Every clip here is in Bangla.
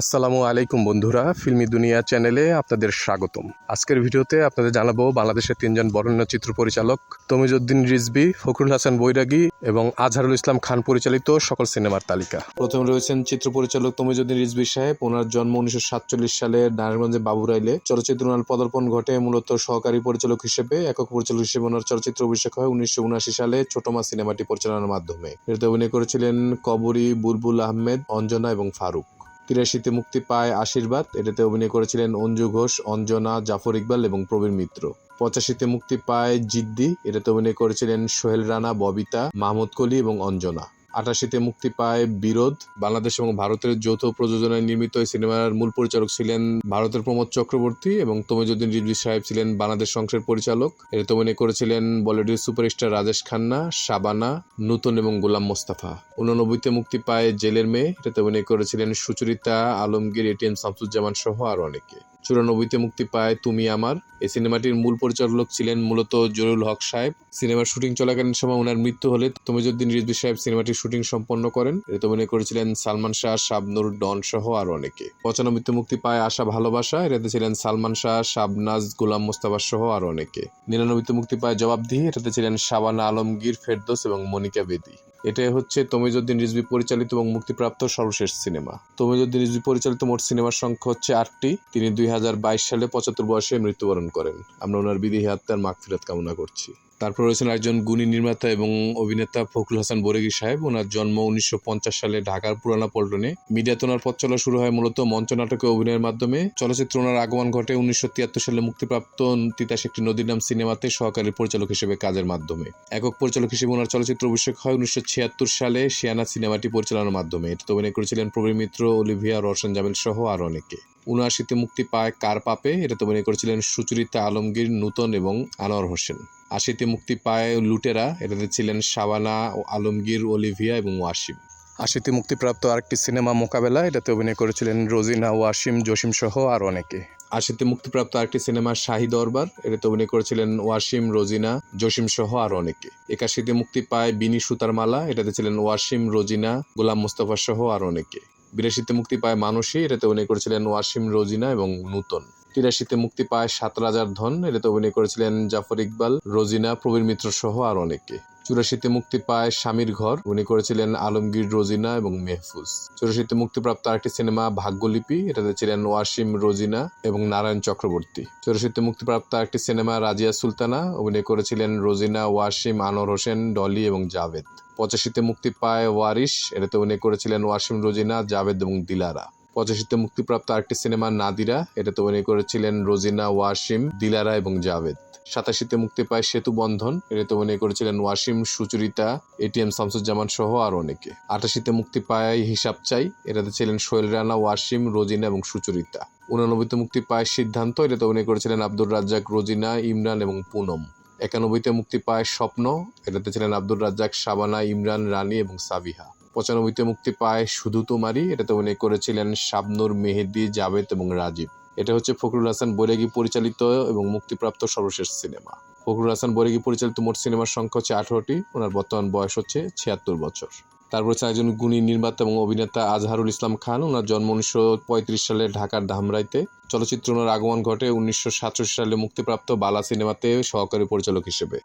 আসসালামু আলাইকুম বন্ধুরা, ফিল্মি দুনিয়া চ্যানেলে আপনাদের স্বাগতম। আজকের ভিডিওতে আপনাদের জানাবো বাংলাদেশের তিনজন বরেণ্য চিত্র পরিচালক তমিজউদ্দিন রিজভী, ফখরুল হাসান বৈরাগী এবং আজহারুল ইসলাম খান পরিচালিত সকল সিনেমার তালিকা। প্রথমে রয়েছেন চিত্র পরিচালক তমিজউদ্দিন রিজভী সাহেব। ওনার জন্ম 1947 সালে নারায়ণগঞ্জের বাবুরাইলে। চলচ্চিত্র ওনার পদার্পণ ঘটে মূলত সহকারী পরিচালক হিসেবে। একক পরিচালক হিসেবে ওনার চলচ্চিত্র অভিষেক হয় 1979 সালে ছোট মা সিনেমাটি পরিচালনার মাধ্যমে। এতে অভিনয় করেছিলেন কবরী, বুলবুল আহমেদ, অঞ্জনা এবং ফারুক। 83-তে মুক্তি পায় আশীর্বাদ। এটাতে অভিনয় করেছিলেন অঞ্জু ঘোষ, অঞ্জনা, জাফর ইকবাল এবং প্রবীর মিত্র। 85-তে মুক্তি পায় জিদ্দি। এটাতে অভিনয় করেছিলেন সোহেল রানা, ববিতা, মাহমুদ কলি এবং অঞ্জনা। 88-তে মুক্তি পায় বিরোধ। বাংলাদেশ এবং ভারতের যৌথ প্রযোজনায় নির্মিত এই সিনেমার মূল পরিচালক ছিলেন ভারতের প্রমোদ চক্রবর্তী এবং তমিজউদ্দিন রিজভী সাহেব ছিলেন বাংলাদেশ অংশের পরিচালক। এটাতে অভিনয় করেছিলেন বলিউডের সুপারস্টার রাজেশ খান্না, শাবানা, নূতন এবং গোলাম মোস্তফা। 89-তে মুক্তি পায় জেলের মেয়ে। এটাতে অভিনয় করেছিলেন সুচরিতা, আলমগীর, এটিএম শামসুজ্জামান সহ আরো অনেকে। 94-তে মুক্তি পায় তুমি আমার। এই সিনেমাটির মূল পরিচালক ছিলেন মূলত জহিরুল হক সাহেব। সিনেমার শুটিং চলাকালীন সময় ওনার মৃত্যু হলে তমিজউদ্দিন রিজভী সাহেব সিনেমাটির শুটিং সম্পন্ন করেন। এতে অভিনয় করেছিলেন সালমান শাহ, শাবনূর, ডন সহ আরো অনেকে। 95-তে মুক্তি পায় আশা ভালোবাসা। এটাতে ছিলেন সালমান শাহ, শাবনাজ, গোলাম মোস্তফা সহ আরো অনেকে। 99-তে মুক্তি পায় জবাবদিহি। এটাতে ছিলেন শাবানা আলমগীর, ফেরদৌস এবং মনিকা বেদি। এটাই হচ্ছে তমিজউদ্দিন রিজভী পরিচালিত এবং মুক্তিপ্রাপ্ত সর্বশেষ সিনেমা। তমিজউদ্দিন রিজভী পরিচালিত মোট সিনেমার সংখ্যা হচ্ছে 8টি। তিনি 2022 সালে 75 বয়সে মৃত্যুবরণ করেন। আমরা ওনার বিদেহী আত্মার মাগফিরাত কামনা করছি। তারপর রয়েছেন একজন গুণী নির্মাতা এবং অভিনেতা ফখরুল হাসান বৈরাগী সাহেব। ওনার জন্ম 1950 সালে ঢাকার পুরানা পল্টনে। মিডিয়াতে ওনার পথ চলা শুরু হয় মূলত মঞ্চ নাটকে অভিনয়ের মাধ্যমে। চলচ্চিত্রে ওনার আগমন ঘটে 1973 সালে মুক্তিপ্রাপ্ত তিতাস একটি নদীর নাম সিনেমাতে সহকারী পরিচালক হিসেবে কাজের মাধ্যমে। একক পরিচালক হিসেবে ওনার চলচ্চিত্র অভিষেক হয় 1976 সালে শিয়ানা সিনেমাটি পরিচালনার মাধ্যমে। এতে অভিনয় করেছিলেন প্রবীর মিত্র, অলিভিয়া, রওশন জামিল সহ আরো অনেকে। 79-তে মুক্তি পায় কার পাপে। এটাতে অভিনয় করেছিলেন সুচরিতা, আলমগীর, নূতন এবং আনোয়ার হোসেন। 80-তে মুক্তি পায় লুটেরা। এটাতে ছিলেন শাবানা, আলমগীর, অলিভিয়া এবং ওয়াসিম। 80-তে মুক্তিপ্রাপ্ত আরেকটি সিনেমা মোকাবেলা। এটাতে অভিনয় করেছিলেন রোজিনা, ওয়াসিম, জসিম সহ আরো অনেকে। 80-তে মুক্তিপ্রাপ্ত আরেকটি সিনেমা শাহী দরবার। এটাতে অভিনয় করেছিলেন ওয়াসিম, রোজিনা, জসিম সহ আরো অনেকে। 81-তে মুক্তি পায় বিনি সুতার মালা। এটাতে ছিলেন ওয়াসিম, রোজিনা, গোলাম মোস্তফা সহ আরো অনেকে। 82-তে মুক্তি পায় মানুষী। এটাতে অভিনয় করেছিলেন ওয়াসিম, রোজিনা এবং নূতন। 83-তে মুক্তি পায় সাত রাজার ধন। এটাতে অভিনয় করেছিলেন জাফর ইকবাল, রোজিনা, প্রবীর মিত্র সহ আরো অনেকে। 84-তে মুক্তি পায় স্বামীর ঘর। উনি করেছিলেন আলমগীর, রোজিনা এবং মেহফুজ। 84-তে মুক্তিপ্রাপ্ত আরেকটি সিনেমা ভাগ্যলিপি। এটাতে ছিলেন ওয়াসিম, রোজিনা এবং নারায়ণ চক্রবর্তী। 84-তে মুক্তিপ্রাপ্ত আরেকটি সিনেমা রাজিয়া সুলতানা। অভিনয় করেছিলেন রোজিনা, ওয়াসিম, আনোয়ার হোসেন, ডলি এবং জাভেদ। 85-তে মুক্তি পায় ওয়ারিশ। এটাতে অভিনয় করেছিলেন ওয়াসিম, রোজিনা, জাভেদ এবং দিলারা। 85-তে মুক্তিপ্রাপ্ত আরেকটি সিনেমা নাদিরা। এটাতে অভিনয় করেছিলেন রোজিনা, ওয়াসিম, দিলারা এবং জাভেদ। 87-তে মুক্তি পায় সেতু বন্ধন। এটাতে অভিনয় করেছিলেন ওয়াসিম, সুচরিতা, এটিএম শামসুজ্জামান সহ আরো অনেকে। 88-তে মুক্তি পায় হিসাব চাই। এটাতে ছিলেন সোহেল রানা, ওয়াসিম, রোজিনা এবং সুচরিতা। 89-তে মুক্তি পায় সিদ্ধান্ত। এটাতে অভিনয় করেছিলেন আব্দুর রাজ্জাক, রোজিনা, ইমরান এবং পুনম। 91-তে মুক্তি পায় স্বপ্ন। এটাতে ছিলেন আব্দুর রাজ্জাক, শাবানা, ইমরান, রানী এবং সাবিহা। 95-তে মুক্তি পায় শুধু তোমারই। এটাতে অভিনয় করেছিলেন শাবনূর, মেহেদী, জাভেদ এবং রাজীব। এটা হচ্ছে ফখরুল হাসান বৈরাগী পরিচালিত এবং মুক্তিপ্রাপ্ত সর্বশেষ সিনেমা। ফখরুল হাসান বৈরাগী পরিচালিত মোট সিনেমার সংখ্যা হচ্ছে 18টি। ওনার বর্তমান বয়স হচ্ছে 76 বছর। তারপর হচ্ছে একজন গুণী নির্মাতা এবং অভিনেতা আজহারুল ইসলাম খান। ওনার জন্ম 1935 সালে ঢাকার ধামরাইতে। চলচ্চিত্র ওনার আগমন ঘটে 1967 সালে মুক্তিপ্রাপ্ত বালা সিনেমাতে সহকারী পরিচালক হিসেবে।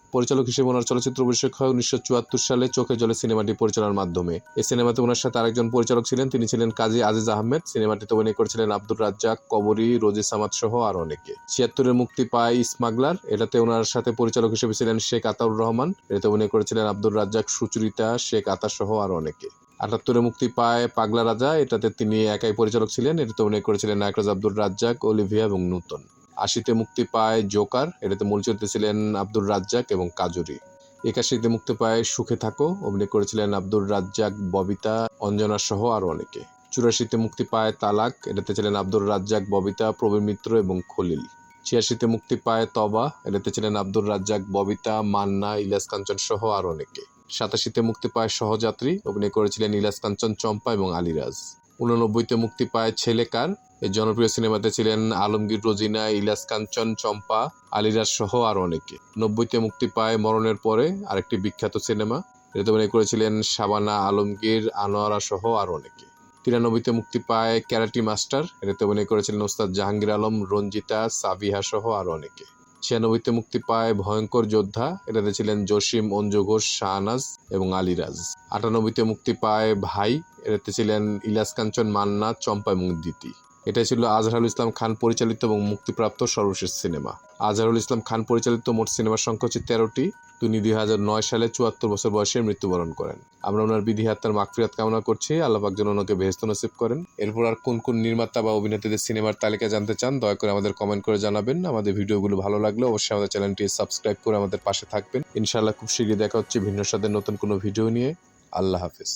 ওনার চলচ্চিত্র অভিষেক হয় 1974 সালে চোখে জলে সিনেমাটি পরিচালনার মাধ্যমে। এই সিনেমাতে ওনার সাথে আরেকজন পরিচালক ছিলেন, তিনি ছিলেন কাজী আজিজ আহমেদ। সিনেমাটিতে অভিনয় করেছিলেন আব্দুর রাজ্জাক, কবরী, রোজি সামাদ সহ আরো অনেকে। 76-এ মুক্তি পায় স্মাগলার। এটাতে ওনার সাথে পরিচালক হিসেবে ছিলেন শেখ আতাউর রহমান। এটাতে অভিনয় করেছিলেন আব্দুর রাজ্জাক, সুচরিতা, শেখ আতা সহ আরো অনেকে। 78-এ মুক্তি পায় পাগলা রাজা। এটাতে তিনি একাই পরিচালক ছিলেন। এটাতে অভিনয় করেছিলেন নায়করাজ আব্দুর রাজ্জাক, অলিভিয়া এবং নূতন। 80-তে মুক্তি পায় জোকার। এটাতে মূল চরিত্রে ছিলেন আব্দুর রাজ্জাক এবং কাজুরি। 81-তে মুক্তি পায় সুখে থাকো। অভিনয় করেছিলেন আব্দুর রাজ্জাক, ববিতা, অঞ্জনা সহ আরো অনেকে। 84-তে মুক্তি পায় তালাক। এটাতে ছিলেন আব্দুর রাজ্জাক, ববিতা, প্রবীর মিত্র এবং খলিল। 86-তে মুক্তি পায় তবা। এটাতে ছিলেন আব্দুর রাজ্জাক, ববিতা, মান্না, ইলিয়াস কাঞ্চন সহ আরো অনেকে। 87-তে মুক্তি পায় সহযাত্রী। অভিনয় করেছিলেন ইলিয়াস কাঞ্চন, চম্পা এবং আলিরাজ। 89-তে মুক্তি পায় ছেলে কার। এই জনপ্রিয় সিনেমাতে ছিলেন আলমগীর, রোজিনা, ইলিয়াস কাঞ্চন, চম্পা, আলিরাজ সহ আরো অনেকে। 90-তে মুক্তি পায় মরণের পরে, আরেকটি বিখ্যাত সিনেমা। এটাতে অভিনয় করেছিলেন শাবানা, আলমগীর, আনোয়ারা সহ আরো অনেকে। 93-তে মুক্তি পায় ক্যারাটি মাস্টার, এটাতে অভিনয় করেছিলেন ওস্তাদ জাহাঙ্গীর আলম, রঞ্জিতা, সাবিহা সহ আরো অনেকে। 96-তে মুক্তি পায় ভয়ঙ্কর যোদ্ধা, এটাতে ছিলেন জসিম, অঞ্জু ঘোষ, শাহনাজ এবং আলিরাজ। 98-তে মুক্তি পায় ভাই, এটাতে ছিলেন ইলিয়াস কাঞ্চন, মান্না, চম্পা এবং দিতি। এটাই ছিল আজহারুল ইসলাম খান পরিচালিত এবং মুক্তিপ্রাপ্ত সর্বশেষ সিনেমা। আজহারুল ইসলাম খান পরিচালিত মোট সিনেমার সংখ্যা হচ্ছে 13টি। তিনি 2009 সালে 74 বছর বয়সে মৃত্যুবরণ করেন। আমরা ওনার বিধি আত্মার মাগফিরাত কামনা করছি, আল্লাহ পাক যেন ওনাকে বেহেশত নসিব করেন। এরপর আর কোন কোন নির্মাতা বা অভিনেতাদের সিনেমার তালিকা জানতে চান দয়া করে আমাদের কমেন্ট করে জানাবেন। আমাদের ভিডিওগুলো ভালো লাগলে অবশ্যই আমাদের চ্যানেলটি সাবস্ক্রাইব করে আমাদের পাশে থাকবেন। ইনশাআল্লাহ খুব শীঘ্রই দেখা হচ্ছে ভিন্ন স্বাদের নতুন কোনো ভিডিও নিয়ে। আল্লাহ হাফেজ।